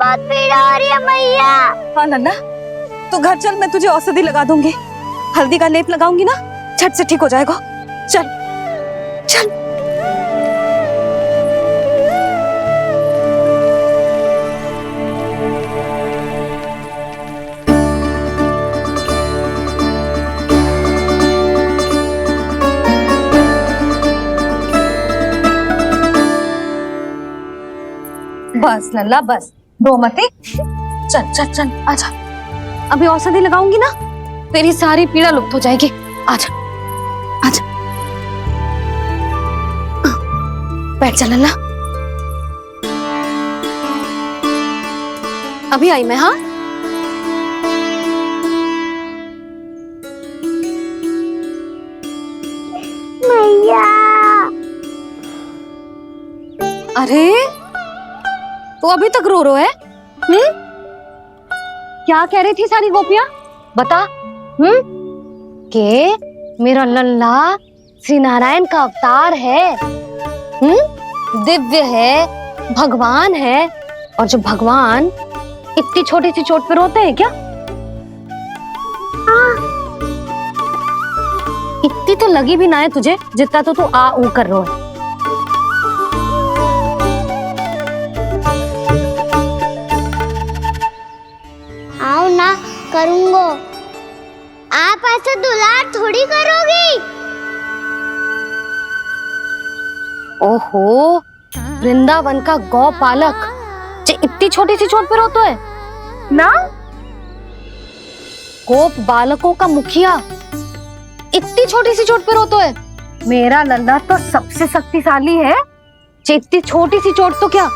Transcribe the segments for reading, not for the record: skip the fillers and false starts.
बहुत पीड़ा हो रही है मैया। हाँ नन्ना, तू घर चल, मैं तुझे औषधि लगा दूंगी। हल्दी का लेप लगाऊंगी ना, झट से ठीक हो जाएगा। चल चल। बस लल्ला बस, रो मत। चल चल चल, आजा। अभी औषधि लगाऊंगी ना, तेरी सारी पीड़ा लुप्त हो जाएगी। आजा आजा, बैठ जा लल्ला। अभी आई मैं। हाँ मैया। अरे तो अभी तक रो है? क्या कह रही थी सारी गोपियां? बता। के मेरा लल्ला श्री नारायण का अवतार है, दिव्य है, भगवान है। और जो भगवान इतनी छोटी सी चोट पे रोते हैं क्या? इतनी तो लगी भी ना है तुझे, जितना तो तू आ ऊ कर रो है। आओ ना, करूंगो। आप ऐसे दुलार थोड़ी करोगी। ओहो, वृंदावन का गौपालक जो इतनी छोटी सी चोट पे रोता है ना? गोप बालकों का मुखिया इतनी छोटी सी चोट पे रोता है? मेरा लल्ला तो सबसे शक्तिशाली है, जो इतनी छोटी सी चोट तो क्या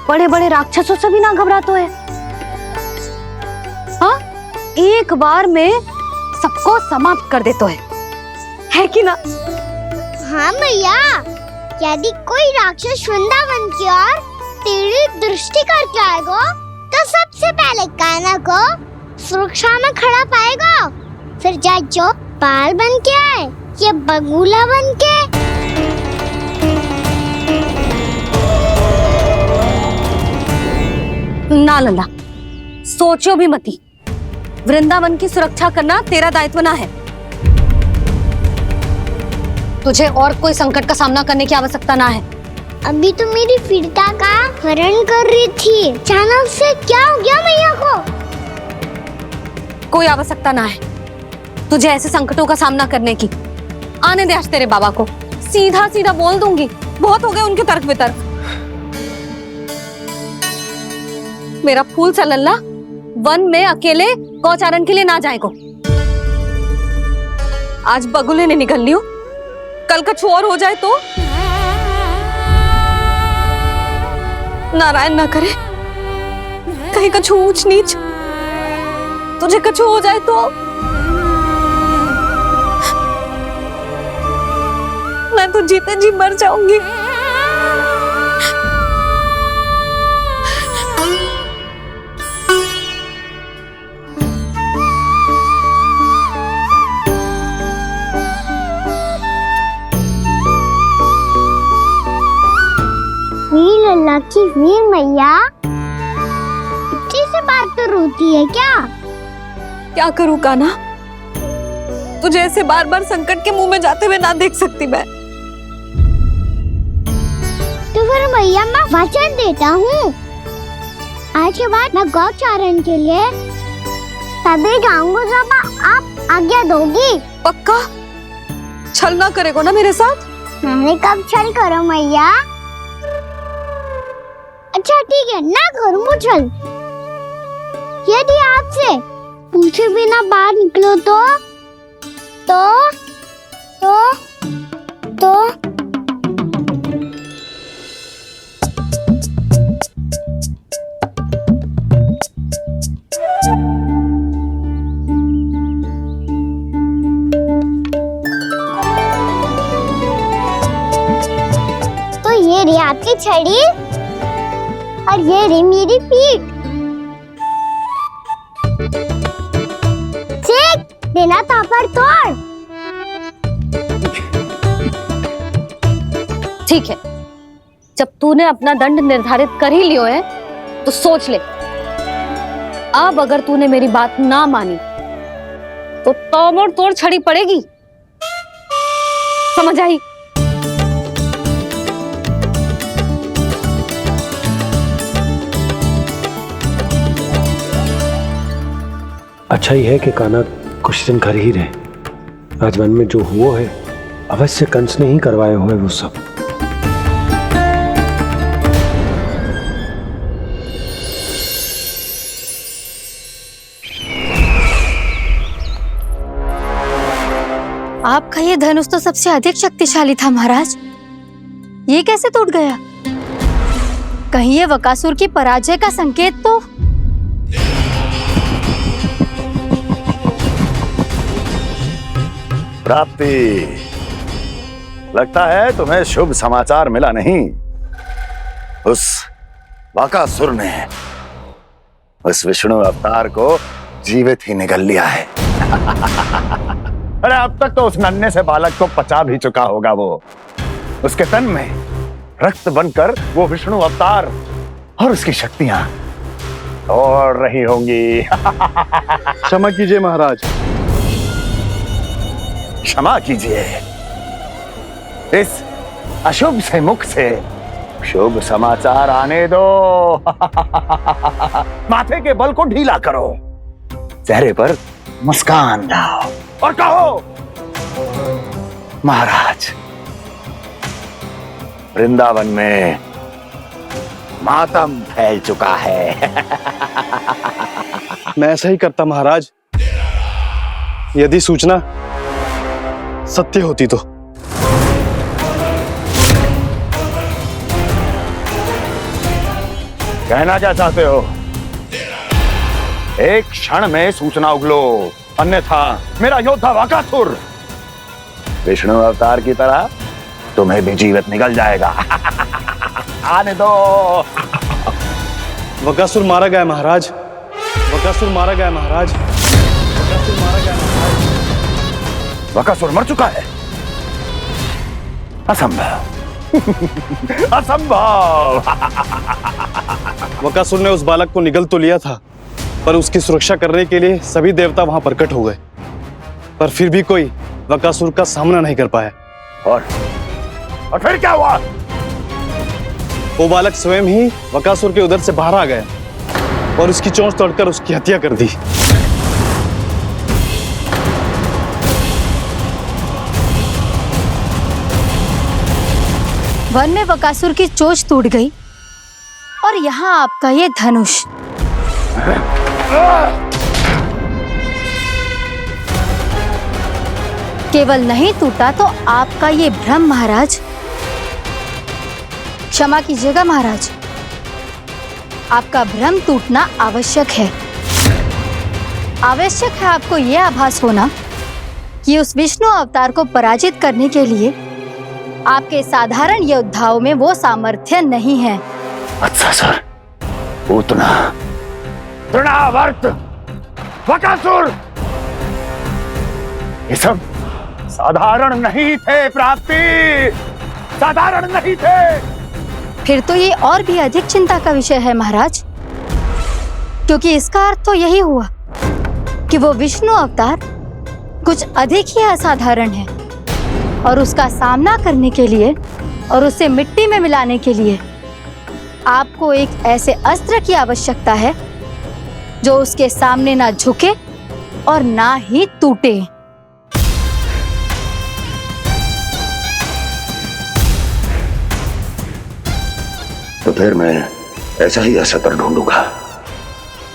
बड़े बड़े राक्षसों से भी ना घबराता है। हाँ, एक बार में सबको समाप्त कर देता है कि ना? हाँ मैया, यदि कोई राक्षस वृंदावन की ओर टेढ़ी दृष्टि करके आएगा तो सबसे पहले कान्हा को सुरक्षा में खड़ा पाएगा, फिर चाहे जो बाल बन के आए या बगुला बन के। ना लल्ला, सोचो भी मती। वृंदावन की सुरक्षा करना तेरा दायित्व ना है। तुझे और कोई संकट का सामना करने की आवश्यकता ना है। अभी तो मेरी पीड़िता का हरण कर रही थी, अचानक से क्या हो गया मैया को? कोई आवश्यकता ना है तुझे ऐसे संकटों का सामना करने की। आने दे आज तेरे बाबा को, सीधा सीधा बोल दूंगी। बहुत हो गए उनके तर्क वितर्क। मेरा फूल सा लल्ला वन में अकेले गौचारण के लिए ना जाए को। आज बगुले ने निकल लियो, कल कछु और हो जाए तो? नारायण ना करे, कहीं कछु ऊंच नीच तुझे कछु हो जाए तो? मैं तो जीते जी मर जाऊंगी। मेरी लल्ला की वीर मैया इतनी से बात तो रोती है क्या? क्या करूं कान्हा, तुझे ऐसे बार बार संकट के मुंह में जाते हुए ना देख सकती मैं। तो फिर मैया मैं वचन देता हूँ, आज के बाद मैं गौचारण के लिए तभी जाऊंगा जब आप आज्ञा दोगी। पक्का? छल ना करेगा ना मेरे साथ? मैंने कब छल करो मैया? अच्छा ठीक है, ना करूँ छल। यदि आपसे पूछे बिना बाहर निकलो तो ये रही आपकी छड़ी और ये रही मेरी पीठ। चेक देना तापर तोड़। ठीक है, जब तूने अपना दंड निर्धारित कर ही लियो है तो सोच ले अब अगर तूने मेरी बात ना मानी तो तोड़ तोड़ छड़ी पड़ेगी, समझ आई? अच्छा ही है कि कान्हा कुछ दिन घर ही रहे। राजवन में जो हुआ है अवश्य कंस ने ही करवाए हुए वो सब। आपका ये धनुष तो सबसे अधिक शक्तिशाली था महाराज, ये कैसे टूट गया? कहीं ये बकासुर की पराजय का संकेत तो? प्राप्ति, लगता है तुम्हें शुभ समाचार मिला नहीं। उस बकासुर ने उस विष्णु अवतार को जीवित ही निगल लिया है। अरे अब तक तो उस नन्हे से बालक को पचा भी चुका होगा वो। उसके तन में रक्त बनकर वो विष्णु अवतार और उसकी शक्तियां दौड़ रही होंगी। क्षमा कीजिए महाराज। क्षमा कीजिए, इस अशुभ से मुख से शुभ समाचार आने दो। माथे के बल को ढीला करो, चेहरे पर मुस्कान लाओ और कहो, महाराज, वृंदावन में मातम फैल चुका है। मैं ऐसा ही करता महाराज, यदि सूचना सत्य होती तो। कहना क्या चाहते हो? एक क्षण में सूचना उगलो, अन्यथा मेरा योद्धा बकासुर विष्णु अवतार की तरह तुम्हें भी जीवित निकल जाएगा। आने दो। बकासुर मारा गया महाराज, बकासुर मारा गया महाराज, बकासुर मारा गया महाराज। बकासुर मर चुका है? असंभव। असंभव। बकासुर ने उस बालक को निगल तो लिया था, पर उसकी सुरक्षा करने के लिए सभी देवता वहां प्रकट हो गए, पर फिर भी कोई बकासुर का सामना नहीं कर पाया। और फिर क्या हुआ? वो बालक स्वयं ही बकासुर के उदर से बाहर आ गया और उसकी चोंच तोड़कर उसकी हत्या कर दी। वन में बकासुर की चोंच टूट गई और यहाँ आपका ये धनुष। केवल नहीं टूटा तो आपका ये भ्रम महाराज। क्षमा कीजिएगा महाराज, आपका भ्रम टूटना आवश्यक है। आवश्यक है आपको यह आभास होना कि उस विष्णु अवतार को पराजित करने के लिए आपके साधारण योद्धाओं में वो सामर्थ्य नहीं है। अच्छा सर, पूतना, तृणावर्त, बकासुर, ये सब साधारण नहीं थे प्राप्ति, साधारण नहीं थे। फिर तो ये और भी अधिक चिंता का विषय है महाराज, क्योंकि इसका अर्थ तो यही हुआ कि वो विष्णु अवतार कुछ अधिक ही असाधारण है और उसका सामना करने के लिए और उसे मिट्टी में मिलाने के लिए आपको एक ऐसे अस्त्र की आवश्यकता है जो उसके सामने ना झुके और ना ही टूटे। तो फिर मैं ऐसा ही असत्र ढूंढूंगा,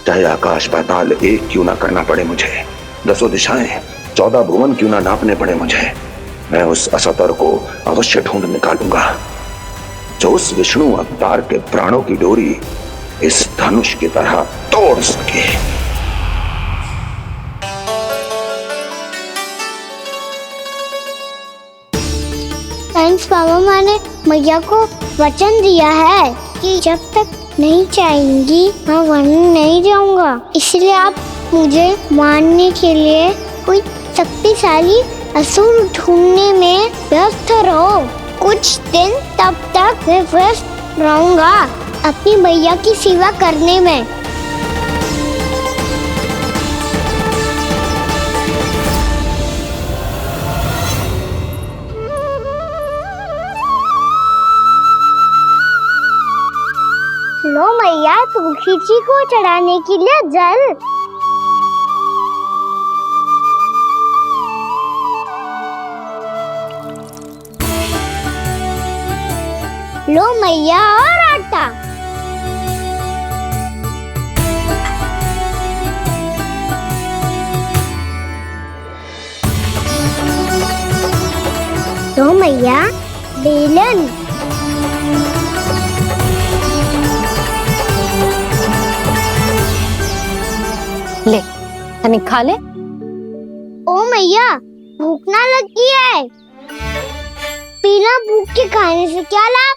चाहे आकाश पाताल एक क्यों ना करना पड़े मुझे, 10 दिशाएं 14 भुवन क्यों ना नापने पड़े मुझे। मैं उस असतर को अवश्य ढूंढ निकालूंगा जो उस विष्णु अवतार के प्राणों की डोरी इस धनुष की तरह तोड़ सके। साइंस पापा ने मैया को वचन दिया है कि जब तक नहीं चाहेंगी मैं वन नहीं जाऊंगा, इसलिए आप मुझे मारने के लिए कोई शक्तिशाली असुर ढूंढने में व्यस्त रहो। कुछ दिन तब तक मैं व्यस्त रहूंगा अपनी मैया की सेवा करने में। तुलसी जी को चढ़ाने के लिए जल। लो मैया और आटा। लो मैया बेलन। ले तनिक खा ले। ओ मैया भूख ना लगी है। बिना भूख के खाने से क्या लाभ?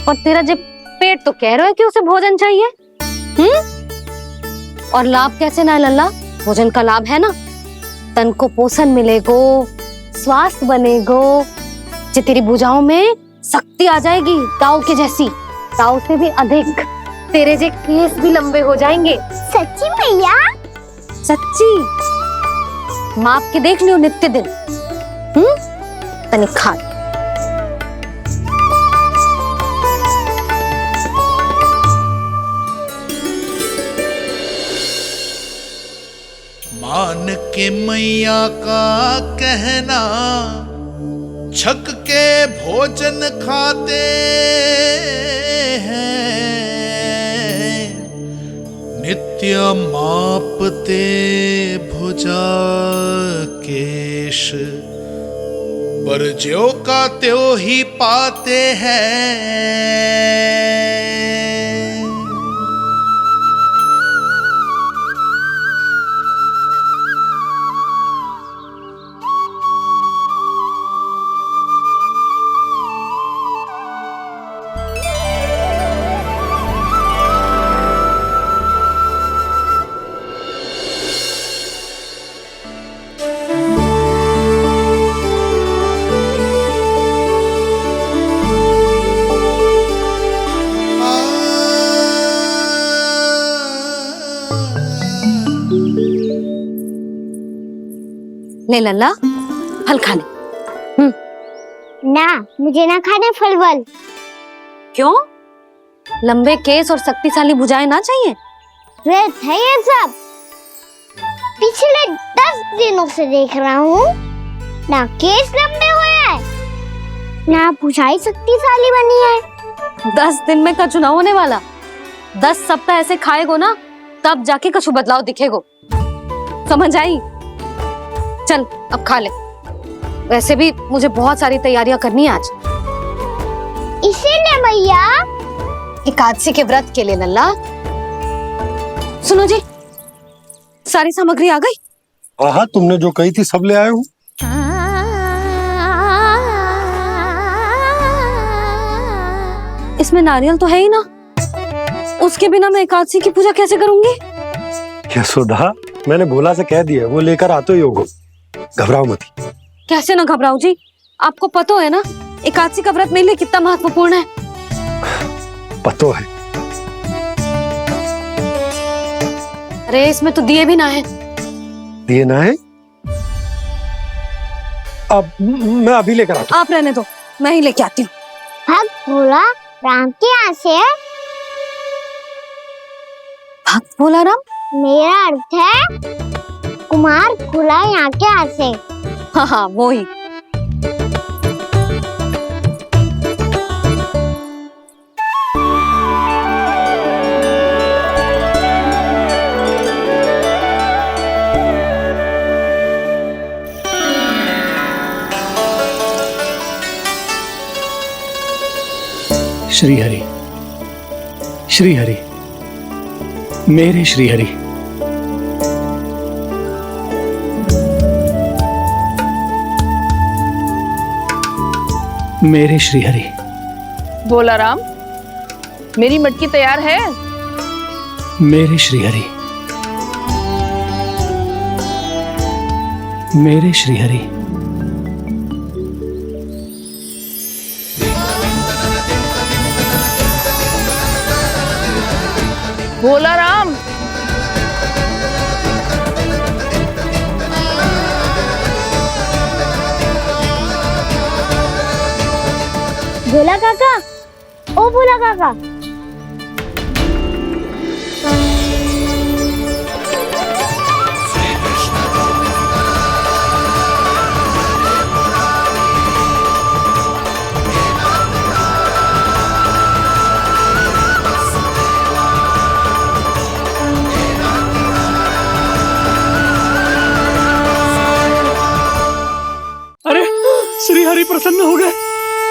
और तेरा जब पेट तो कह रहा है कि उसे भोजन चाहिए। और लाभ कैसे ना लल्ला? भोजन का लाभ है ना, तन को पोषण मिलेगो, स्वास्थ्य बनेगो, जे तेरी भुजाओं में शक्ति आ जाएगी ताऊ के जैसी, ताऊ से भी अधिक। तेरे जे केस भी लंबे हो जाएंगे। सच्ची मैया? सच्ची। माप के देख लियो नित्य दिन। तनिक खा। मान के मैया का कहना, छक के भोजन खाते हैं, नित्य मापते भुजा केश, पर ज्यों का त्यों ही पाते हैं। ले लल्ला फल खा ले। ना मुझे ना खाने फल वल। क्यों? लंबे केस और शक्तिशाली भुजाएं ना चाहिए? व्यर्थ है ये सब। पिछले 10 दिनों से देख रहा हूँ, ना केस लंबे हुए हैं, ना भुजाएं शक्तिशाली बनी है। 10 दिन में कछु ना होने वाला। 10 सप्ताह ऐसे खाएगो ना, तब जाके कछु बदलाव दिखेगो। समझ आई? चल अब खा ले। वैसे भी मुझे बहुत सारी तैयारियां करनी है आज। इसीलिए मैया एकादशी के व्रत के लिए लल्ला। सुनो जी, सारी सामग्री आ गई? हाँ, तुमने जो कही थी सब ले आए हूँ। इसमें नारियल तो है ही ना, उसके बिना मैं एकादशी की पूजा कैसे करूंगी? यशोदा, मैंने भोला से कह दिया, वो लेकर आते ही होगा। घबराओ मत। कैसे ना घबराओ जी, आपको पता है ना एकादशी का व्रत मेरे लिए कितना महत्वपूर्ण है। पतो है। अरे इसमें तो दिए भी ना है। दिए ना है? अब मैं अभी लेकर आता हूँ। आप रहने दो, मैं ही लेके आती हूँ। भक्त भोला राम के यहाँ से है। भक्त भोला राम? मेरा अर्थ है कुमार भोला यहाँ के यहाँ से। हाँ हाँ वो ही। श्री हरि, श्री हरि, मेरे श्री हरि। मेरे श्री हरि। भोला राम, मेरी मटकी तैयार है? मेरे श्री हरि, मेरे श्री हरि। भोला राम, भोला काका, ओ भोला काका,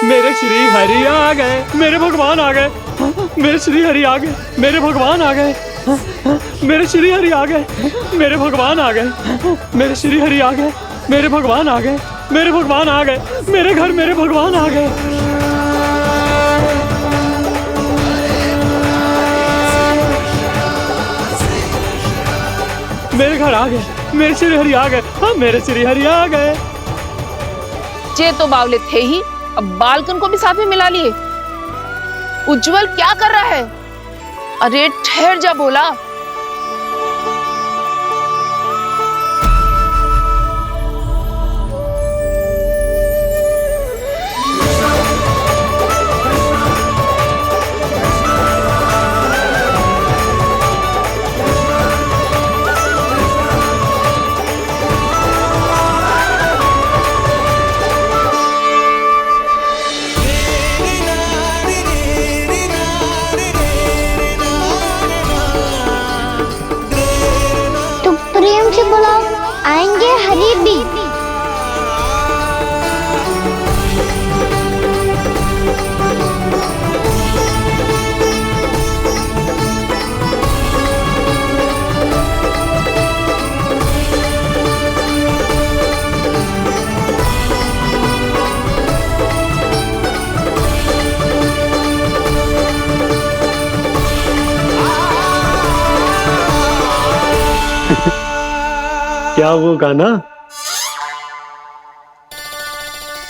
मेरे श्री हरि आ गए, मेरे भगवान आ गए, मेरे श्री हरि आ गए, मेरे भगवान आ गए, मेरे श्री हरि आ गए, मेरे भगवान आ गए, मेरे श्री हरि आ गए, मेरे भगवान आ गए, मेरे भगवान आ गए, मेरे घर मेरे भगवान आ गए। मेरे घर आ गए, मेरे श्री हरि आ गए, हाँ मेरे श्री हरि आ गए। ये तो बावले थे ही, अब बालकन को भी साथ में मिला लिए। उज्जवल क्या कर रहा है? अरे ठहर जा बोला। प्रेम से बुलाओ, आएंगे हरी भी। क्या वो गाना?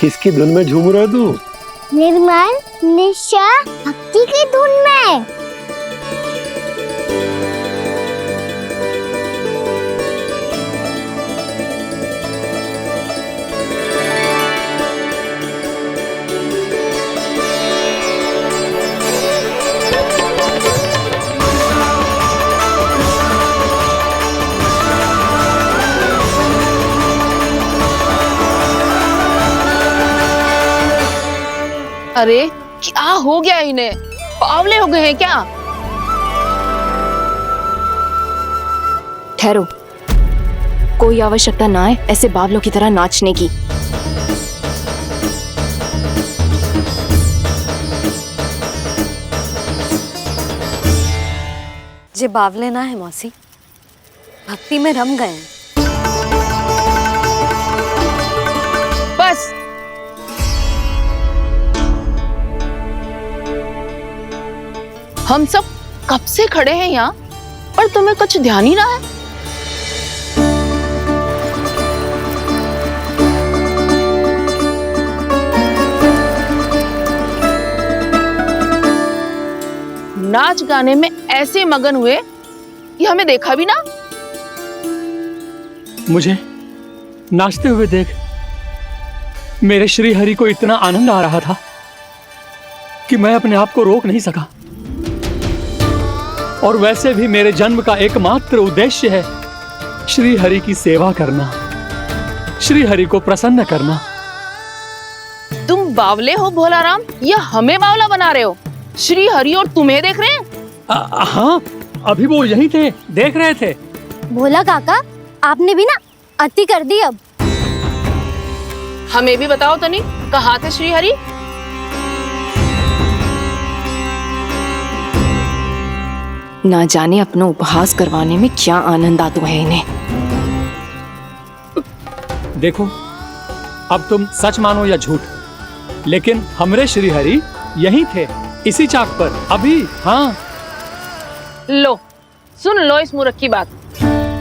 किसकी धुन में झूम रहा तू? निर्मल निशा भक्ति की धुन में। अरे क्या हो गया इन्हें? बावले हो गए हैं क्या? ठहरो, कोई आवश्यकता ना है ऐसे बावलों की तरह नाचने की। जे बावले ना है मौसी, भक्ति में रम गए हैं। बस हम सब कब से खड़े हैं यहाँ, पर तुम्हें कुछ ध्यान ही ना है। नाच गाने में ऐसे मगन हुए कि हमें देखा भी ना। मुझे नाचते हुए देख मेरे श्री हरि को इतना आनंद आ रहा था कि मैं अपने आप को रोक नहीं सका। और वैसे भी मेरे जन्म का एकमात्र उद्देश्य है श्री हरि की सेवा करना, श्री हरि को प्रसन्न करना। तुम बावले हो भोलाराम, या हमें बावला बना रहे हो? श्री हरि और तुम्हें देख रहे हैं। हाँ, अभी वो यहीं थे, देख रहे थे। भोला काका, आपने भी ना अति कर दी। अब हमें भी बताओ तनी, कहाँ थे श्री हरि? ना जाने अपना उपहास करवाने में क्या आनंद आता है इन्हें। देखो, अब तुम सच मानो या झूठ, लेकिन हमरे श्री हरि यहीं थे, इसी चाक पर अभी। हाँ, लो सुन लो इस मूर्ख की बात।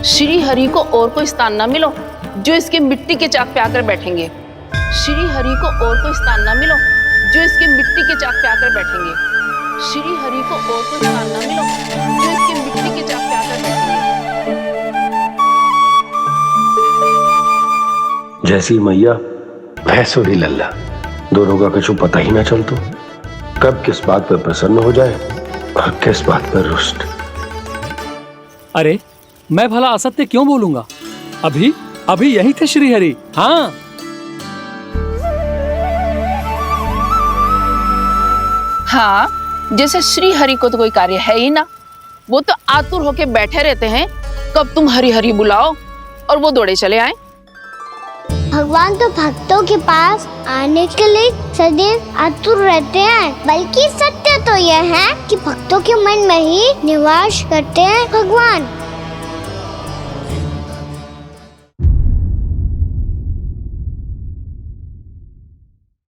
श्री हरि को और कोई स्थान ना मिलो जो इसके मिट्टी के चाक पे आकर बैठेंगे। श्री हरि को और कोई स्थान ना मिलो जो इसके मिट्टी के चाक पे आकर बैठेंगे। श्री हरि को और कोई स्थान ना मिलो जो इसके मिट्टी के चाक पे आकर बैठेंगे। जैसी मैया भैंसो ही लल्ला, दोनों का कुछ पता ही ना चलतो, कब किस बात पर प्रसन्न हो जाए और किस बात पर रुष्ट। अरे मैं भला असत्य क्यों बोलूंगा? अभी अभी यही थे श्री हरि। हाँ, हाँ, जैसे श्री हरि को तो कोई कार्य है ही ना, वो तो आतुर होके बैठे रहते हैं कब तुम हरि हरि बुलाओ और वो दौड़े चले आए। भगवान तो भक्तों के पास आने के लिए सदैव आतुर रहते हैं। बल्कि सत्य तो यह है कि भक्तों के मन में ही निवास करते हैं भगवान।